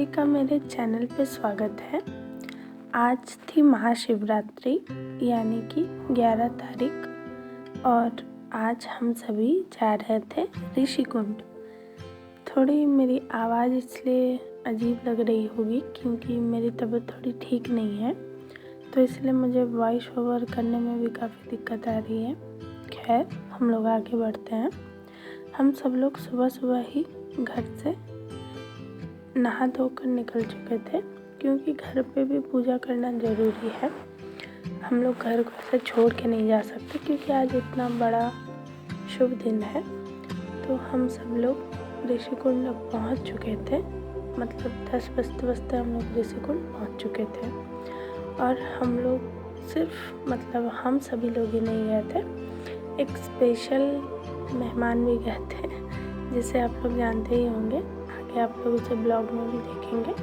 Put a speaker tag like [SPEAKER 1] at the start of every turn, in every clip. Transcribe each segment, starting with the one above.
[SPEAKER 1] सभी का मेरे चैनल पे स्वागत है। आज थी महाशिवरात्रि यानी कि 11 तारीख और आज हम सभी जा रहे थे ऋषिकुंड। थोड़ी मेरी आवाज़ इसलिए अजीब लग रही होगी क्योंकि मेरी तबीयत थोड़ी ठीक नहीं है, तो इसलिए मुझे वॉइस ओवर करने में भी काफ़ी दिक्कत आ रही है। खैर, हम लोग आगे बढ़ते हैं। हम सब लोग सुबह सुबह ही घर से नहा धोकर निकल चुके थे क्योंकि घर पे भी पूजा करना ज़रूरी है। हम लोग घर को ऐसे छोड़ के नहीं जा सकते क्योंकि आज इतना बड़ा शुभ दिन है। तो हम सब लोग ऋषिकुंड पहुंच चुके थे, मतलब 10 बजते बजते हम लोग ऋषिकुंड पहुंच चुके थे। और हम लोग हम सभी लोग ही नहीं गए थे, एक स्पेशल मेहमान भी गए थे जिसे आप लोग जानते ही होंगे। आगे आप लोग उसे ब्लॉग में भी देखेंगे।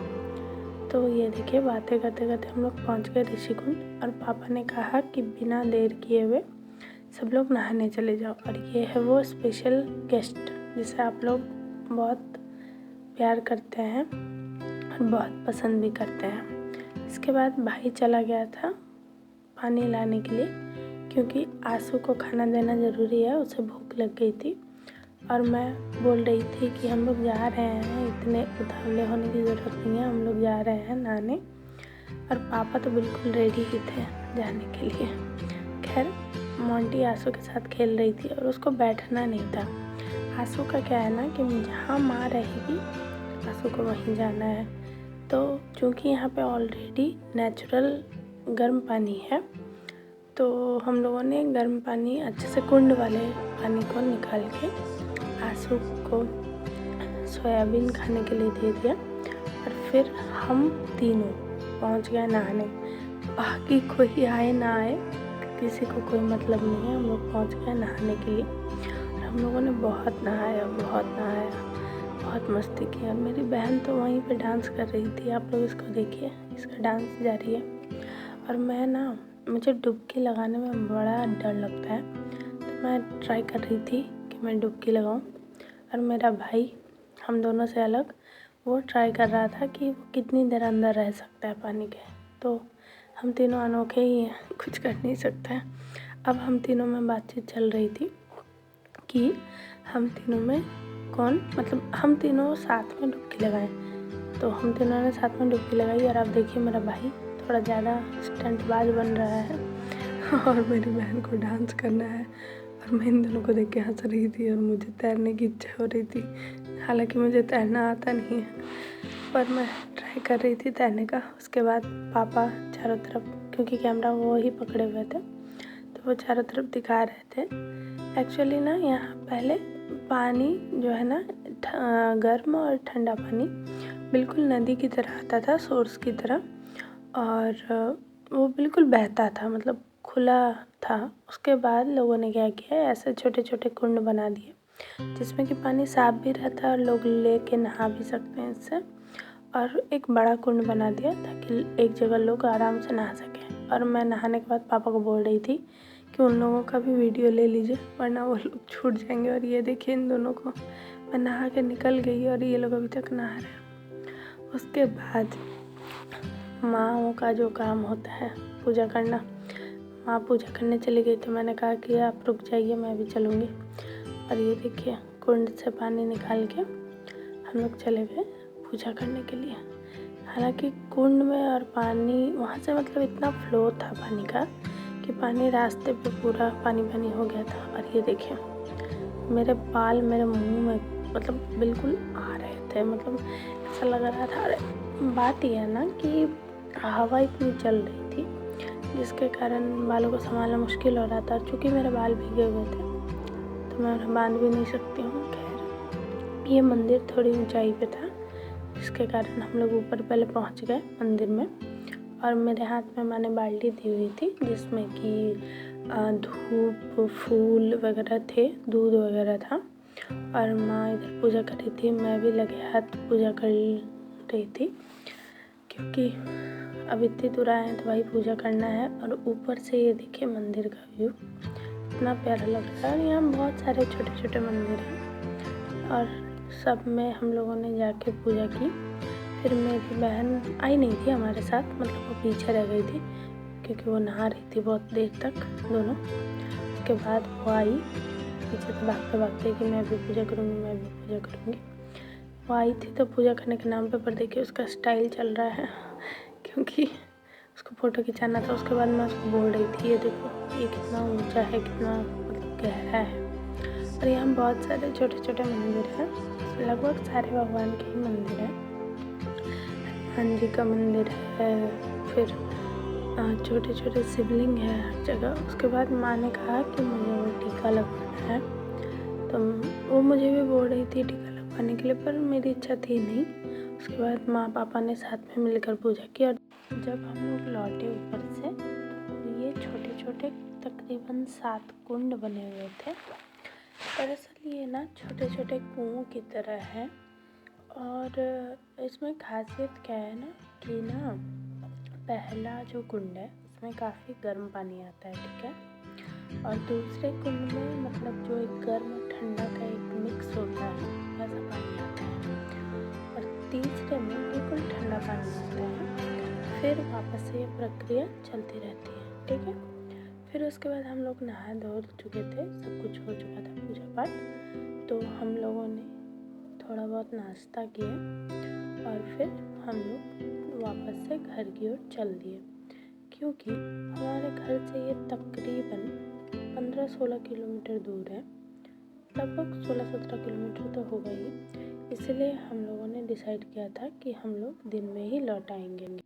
[SPEAKER 1] तो ये देखिए, बातें करते करते हम लोग पहुंच गए ऋषिकुंड और पापा ने कहा कि बिना देर किए हुए सब लोग नहाने चले जाओ। और ये है वो स्पेशल गेस्ट जिसे आप लोग बहुत प्यार करते हैं और बहुत पसंद भी करते हैं। इसके बाद भाई चला गया था पानी लाने के लिए क्योंकि आंसू को खाना देना ज़रूरी है, उसे भूख लग गई थी। और मैं बोल रही थी कि हम लोग जा रहे हैं, इतने उतावले होने की ज़रूरत नहीं है, हम लोग जा रहे हैं नहाने। और पापा तो बिल्कुल रेडी ही थे जाने के लिए। खैर, मोंटी आंसू के साथ खेल रही थी और उसको बैठना नहीं था। आंसू का क्या है ना कि जहाँ माँ रहेगी आंसू को वहीं जाना है। तो चूँकि यहाँ पे ऑलरेडी नेचुरल गर्म पानी है, तो हम लोगों ने गर्म पानी अच्छे से कुंड वाले पानी को निकाल के आंसू को सोयाबीन खाने के लिए दे दिया। और फिर हम तीनों पहुंच गए नहाने। बाकी कोई आए ना आए, किसी को कोई मतलब नहीं है, हम लोग पहुंच गए नहाने के लिए। और हम लोगों ने बहुत नहाया, बहुत मस्ती की। और मेरी बहन तो वहीं पे डांस कर रही थी, आप लोग इसको देखिए, इसका डांस जारी है। और मुझे डुबकी लगाने में बड़ा डर लगता है, तो मैं ट्राई कर रही थी कि मैं डुबकी लगाऊं। और मेरा भाई हम दोनों से अलग वो ट्राई कर रहा था कि वो कितनी देर अंदर रह सकता है पानी के। तो हम तीनों अनोखे ही हैं, कुछ कर नहीं सकते हैं। अब हम तीनों में बातचीत चल रही थी कि हम तीनों साथ में डुबकी लगाएं। तो हम तीनों ने साथ में डुबकी लगाई और अब देखिए मेरा भाई थोड़ा ज़्यादा स्टंटबाज बन रहा है और मेरी बहन को डांस करना है। और मैं इन दोनों को देख के हंस रही थी और मुझे तैरने की इच्छा हो रही थी। हालांकि मुझे तैरना आता नहीं है, पर मैं ट्राई कर रही थी तैरने का। उसके बाद पापा चारों तरफ, क्योंकि कैमरा वो ही पकड़े हुए थे, तो वो चारों तरफ दिखा रहे थे। एक्चुअली ना यहाँ पहले पानी जो है ना, गर्म और ठंडा पानी बिल्कुल नदी की तरह आता था, सोर्स की तरह। और वो बिल्कुल बहता था, मतलब खुला था। उसके बाद लोगों ने क्या किया, ऐसे छोटे छोटे कुंड बना दिए जिसमें कि पानी साफ भी रहता है और लोग लेके नहा भी सकते हैं इससे। और एक बड़ा कुंड बना दिया ताकि एक जगह लोग आराम से नहा सकें। और मैं नहाने के बाद पापा को बोल रही थी कि उन लोगों का भी वीडियो ले लीजिए वरना वो लोग छूट जाएंगे। और ये देखिए इन दोनों को, मैं नहा के निकल गई और ये लोग अभी तक नहा रहे हैं। उसके बाद माँ का जो काम होता है पूजा करना, माँ पूजा करने चली गई तो मैंने कहा कि आप रुक जाइए, मैं भी चलूँगी। और ये देखिए, कुंड से पानी निकाल के हम लोग चले गए पूजा करने के लिए। हालांकि कुंड में और पानी वहाँ से मतलब इतना फ्लो था पानी का कि पानी रास्ते पे पूरा पानी पानी हो गया था। और ये देखिए, मेरे बाल मेरे मुंह में मतलब बिल्कुल आ रहे थे, मतलब ऐसा लग रहा था। अरे बात यह है ना कि हवा इतनी चल रही थी जिसके कारण बालों को संभालना मुश्किल हो रहा था। चूँकि मेरे बाल भीगे हुए थे तो मैं उन्हें बांध भी नहीं सकती हूँ। खैर, ये मंदिर थोड़ी ऊंचाई पे था जिसके कारण हम लोग ऊपर पहले पहुँच गए मंदिर में। और मेरे हाथ में माँ ने बाल्टी दी हुई थी जिसमें कि धूप फूल वगैरह थे, दूध वगैरह था। और माँ इधर पूजा कर रही थी, मैं भी लगे हाथ पूजा कर रही थी क्योंकि अब इतनी दूर आए हैं तो भाई पूजा करना है। और ऊपर से ये देखिए मंदिर का व्यू इतना प्यारा लग रहा है। और यहाँ बहुत सारे छोटे छोटे मंदिर हैं और सब में हम लोगों ने जाके पूजा की। फिर मेरी बहन आई नहीं थी हमारे साथ, मतलब वो पीछे रह गई थी क्योंकि वो नहा रही थी बहुत देर तक दोनों। उसके बाद वो आई पीछे से भागते भागते कि मैं भी पूजा करूँगी, मैं भी पूजा करूँगी। वो आई थी तो पूजा करने के नाम पर देखिए उसका स्टाइल चल रहा है क्योंकि उसको फ़ोटो खिंचाना था। उसके बाद मैं उसको बोल रही थी ये देखो ये कितना ऊंचा है, कितना मतलब गहरा है। और यहाँ बहुत सारे छोटे छोटे मंदिर हैं, लगभग सारे भगवान के ही मंदिर हैं। हनुमान जी का मंदिर है, फिर छोटे छोटे शिवलिंग है हर जगह। उसके बाद माँ ने कहा कि मुझे वो टीका लगवाना है, तो वो मुझे भी बोल रही थी टीका लगवाने के लिए, पर मेरी इच्छा थी नहीं। उसके बाद माँ पापा ने साथ में मिलकर पूजा की। और जब हम लोग लौटे ऊपर से तो ये छोटे छोटे तकरीबन 7 कुंड बने हुए थे। दरअसल ये ना छोटे छोटे कुओं की तरह है। और इसमें खासियत क्या है ना कि ना पहला जो कुंड है उसमें काफ़ी गर्म पानी आता है, ठीक है। और दूसरे कुंड में मतलब जो एक गर्म और ठंडा का एक मिक्स होता है वैसा पानी आता है। और तीसरे में बिल्कुल ठंडा पानी आता है। फिर वापस से ये प्रक्रिया चलती रहती है, ठीक है। फिर उसके बाद हम लोग नहा धो चुके थे, सब कुछ हो चुका था पूजा पाठ। तो हम लोगों ने थोड़ा बहुत नाश्ता किया और फिर हम लोग वापस से घर की ओर चल दिए, क्योंकि हमारे घर से ये तकरीबन 15-16 किलोमीटर दूर है, लगभग 16-17 किलोमीटर तो होगा ही। इसलिए हम लोगों ने डिसाइड किया था कि हम लोग दिन में ही लौट आएंगे।